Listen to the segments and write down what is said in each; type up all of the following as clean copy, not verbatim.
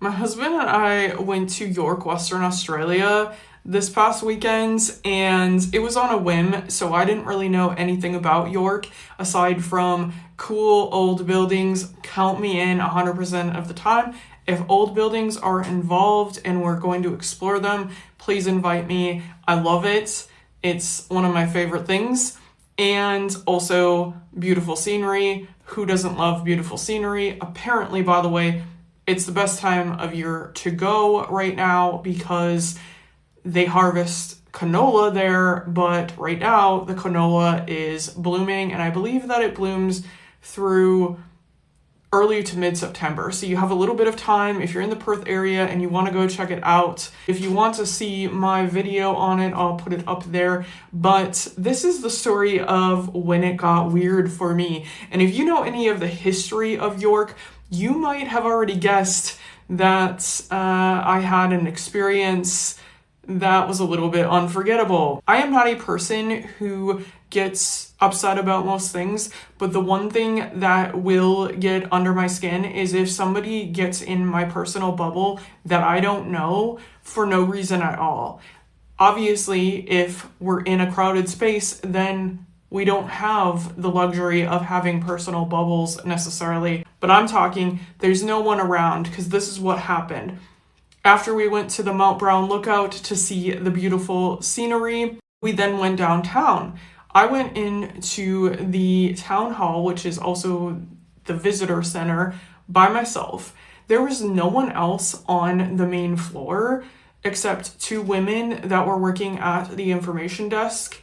My husband and I went to York, Western Australia this past weekend, and it was on a whim, so I didn't really know anything about York aside from cool old buildings. Count me in 100% of the time. If old buildings are involved and we're going to explore them, please invite me. I love it. It's one of my favorite things. And also beautiful scenery. Who doesn't love beautiful scenery? Apparently, by the way, it's the best time of year to go right now because they harvest canola there, but right now the canola is blooming, and I believe that it blooms through early to mid-September. So you have a little bit of time if you're in the Perth area and you want to go check it out. If you want to see my video on it, I'll put it up there. But this is the story of when it got weird for me. And if you know any of the history of York, you might have already guessed that I had an experience that was a little bit unforgettable. I am not a person who gets upset about most things, but the one thing that will get under my skin is if somebody gets in my personal bubble that I don't know for no reason at all. Obviously, if we're in a crowded space, then we don't have the luxury of having personal bubbles necessarily. But I'm talking, there's no one around, because this is what happened. After we went to the Mount Brown Lookout to see the beautiful scenery, we then went downtown. I went into the town hall, which is also the visitor center, by myself. There was no one else on the main floor except two women that were working at the information desk,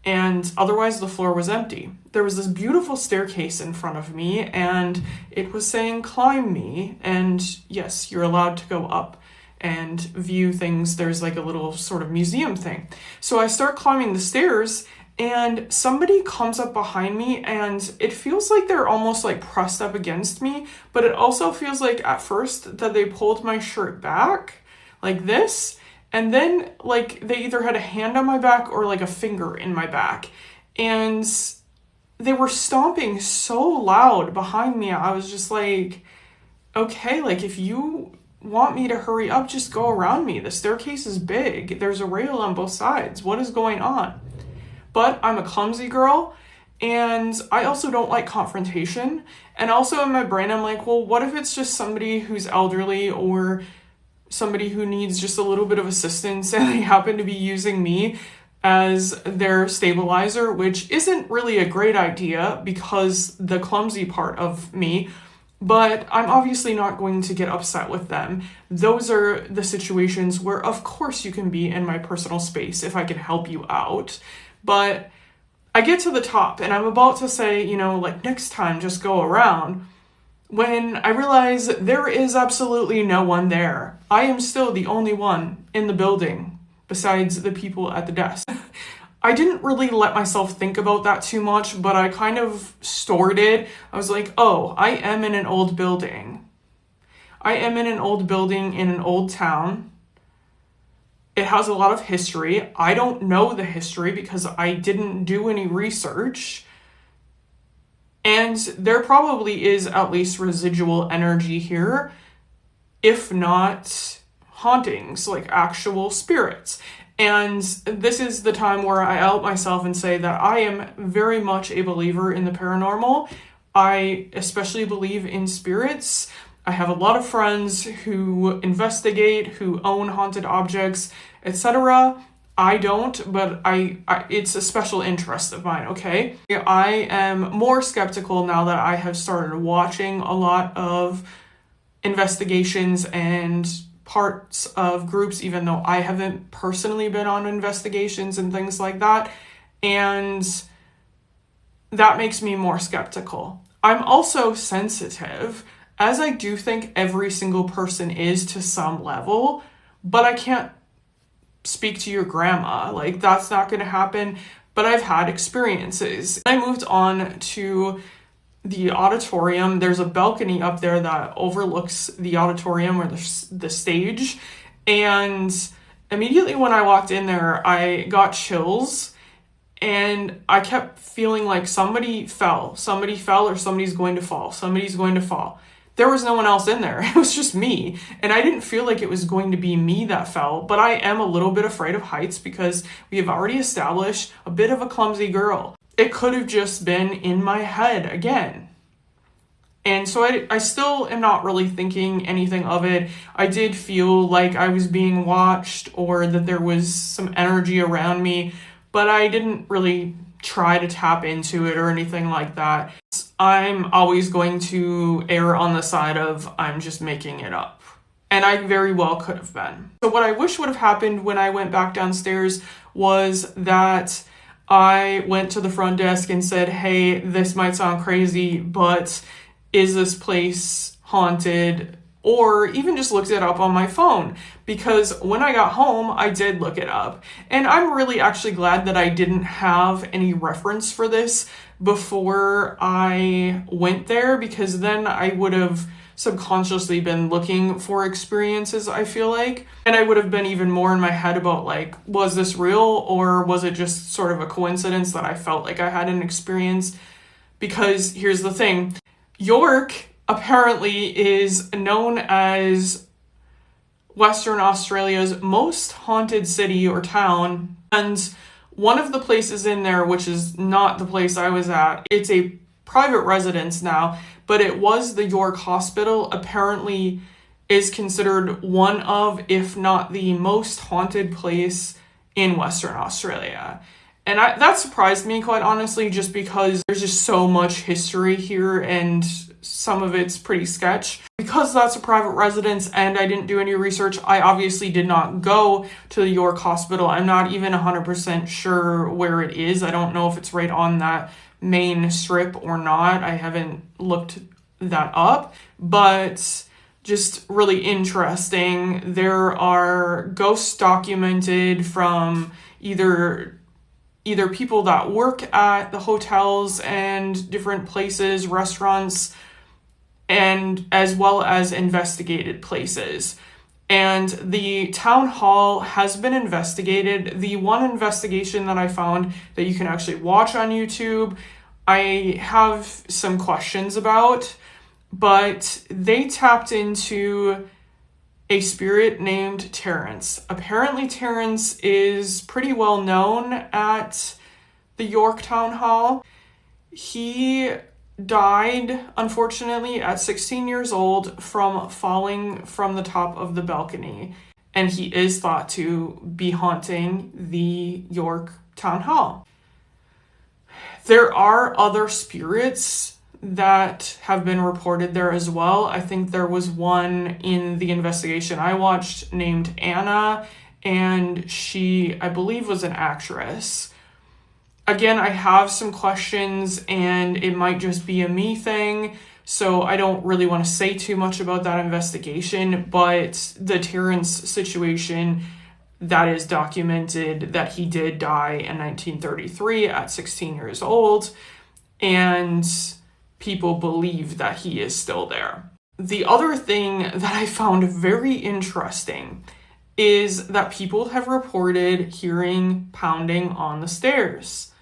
and otherwise the floor was empty. There was this beautiful staircase in front of me, and it was saying climb me, and yes, you're allowed to go up and view things. There's like a little sort of museum thing. So I start climbing the stairs, and somebody comes up behind me, and it feels like they're almost like pressed up against me, but it also feels like at first that they pulled my shirt back like this, and then like they either had a hand on my back or like a finger in my back, and they were stomping so loud behind me. I was just like, okay, like if you want me to hurry up, just go around me. The staircase is big. There's a rail on both sides. What is going on? But I'm a clumsy girl, and I also don't like confrontation. And also in my brain, I'm like, well, what if it's just somebody who's elderly or somebody who needs just a little bit of assistance and they happen to be using me as their stabilizer, which isn't really a great idea because the clumsy part of me, but I'm obviously not going to get upset with them. Those are the situations where of course you can be in my personal space if I can help you out. But I get to the top and I'm about to say, like next time just go around, when I realize there is absolutely no one there. I am still the only one in the building besides the people at the desk. I didn't really let myself think about that too much, but I kind of stored it. I was like, oh, I am in an old building. I am in an old building in an old town. It has a lot of history. I don't know the history because I didn't do any research. And there probably is at least residual energy here, if not hauntings, like actual spirits. And this is the time where I out myself and say that I am very much a believer in the paranormal. I especially believe in spirits. I have a lot of friends who investigate, who own haunted objects, etc. I don't, but it's a special interest of mine, okay? I am more skeptical now that I have started watching a lot of investigations and parts of groups, even though I haven't personally been on investigations and things like that. And that makes me more skeptical. I'm also sensitive, as I do think every single person is to some level, but I can't speak to your grandma. Like, that's not going to happen. But I've had experiences. I moved on to the auditorium. There's a balcony up there that overlooks the auditorium or the stage. And immediately when I walked in there, I got chills. And I kept feeling like somebody fell or somebody's going to fall. Somebody's going to fall. there was no one else in there. It was just me. And I didn't feel like it was going to be me that fell, but I am a little bit afraid of heights because we have already established a bit of a clumsy girl. It could have just been in my head again. And so I still am not really thinking anything of it. I did feel like I was being watched or that there was some energy around me, but I didn't really try to tap into it or anything like that. I'm always going to err on the side of I'm just making it up. And I very well could have been. So what I wish would have happened when I went back downstairs was that I went to the front desk and said, hey, this might sound crazy, but is this place haunted? Or even just looked it up on my phone, because when I got home, I did look it up. And I'm really actually glad that I didn't have any reference for this before I went there, because then I would have subconsciously been looking for experiences, I feel like. And I would have been even more in my head about like, was this real or was it just sort of a coincidence that I felt like I had an experience? Because here's the thing, York apparently is known as Western Australia's most haunted city or town. And one of the places in there, which is not the place I was at, it's a private residence now, but it was the York Hospital, apparently is considered one of, if not the most haunted place in Western Australia. And that surprised me, quite honestly, just because there's just so much history here and some of it's pretty sketch. Because that's a private residence and I didn't do any research, I obviously did not go to the York Hospital. I'm not even 100% sure where it is. I don't know if it's right on that main strip or not. I haven't looked that up, but just really interesting. There are ghosts documented from either people that work at the hotels and different places, restaurants, and as well as investigated places. And the town hall has been investigated. The one investigation that I found that you can actually watch on YouTube, I have some questions about, but they tapped into a spirit named Terrence. Apparently Terrence is pretty well known at the York Town Hall. He died, unfortunately, at 16 years old from falling from the top of the balcony. And he is thought to be haunting the York Town Hall. There are other spirits that have been reported there as well. I think there was one in the investigation I watched named Anna, and she, I believe, was an actress. Again, I have some questions, and it might just be a me thing, so I don't really want to say too much about that investigation, but the Terrence situation, that is documented that he did die in 1933 at 16 years old, and people believe that he is still there. The other thing that I found very interesting is that people have reported hearing pounding on the stairs.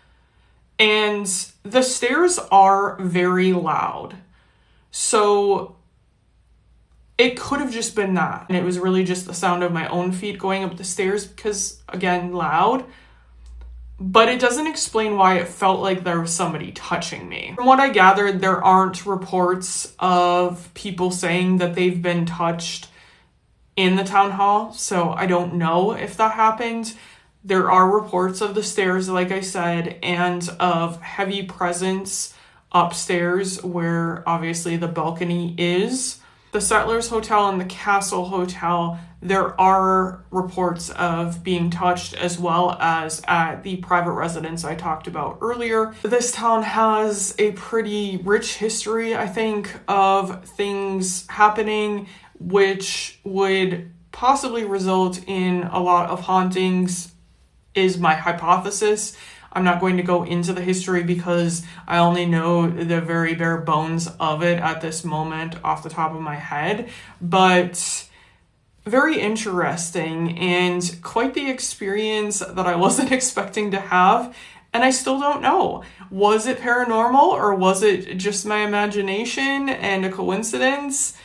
And the stairs are very loud. So it could have just been that. And it was really just the sound of my own feet going up the stairs because, again, loud. But it doesn't explain why it felt like there was somebody touching me. From what I gathered, there aren't reports of people saying that they've been touched in the town hall, so I don't know if that happened. There are reports of the stairs, like I said, and of heavy presence upstairs where obviously the balcony is. The Settlers Hotel and the Castle Hotel, there are reports of being touched, as well as at the private residence I talked about earlier. This town has a pretty rich history, I think, of things happening which would possibly result in a lot of hauntings, is my hypothesis. I'm not going to go into the history because I only know the very bare bones of it at this moment off the top of my head, but very interesting and quite the experience that I wasn't expecting to have. and I still don't know. Was it paranormal or was it just my imagination and a coincidence?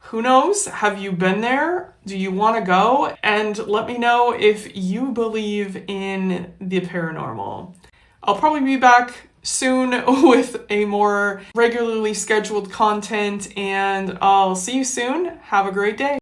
Who knows? Have you been there? Do you want to go? And let me know if you believe in the paranormal. I'll probably be back soon with a more regularly scheduled content, and I'll see you soon. Have a great day.